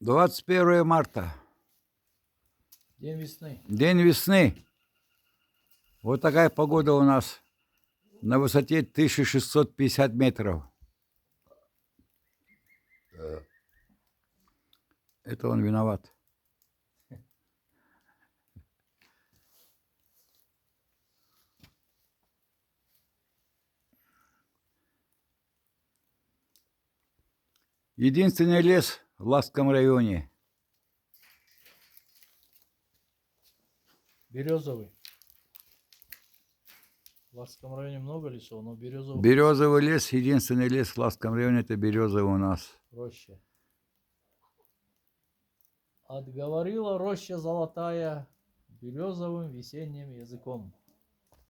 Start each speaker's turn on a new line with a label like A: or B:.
A: 21 марта.
B: День весны.
A: День весны. Вот такая погода у нас на высоте 1650 метров. Это он виноват. Единственный лес в Ласском районе.
B: Березовый. В Ласском районе много лесов, но березовый.
A: Березовый лес, единственный лес в Ласском районе, это березовый у нас.
B: Роща. Отговорила роща золотая березовым весенним языком.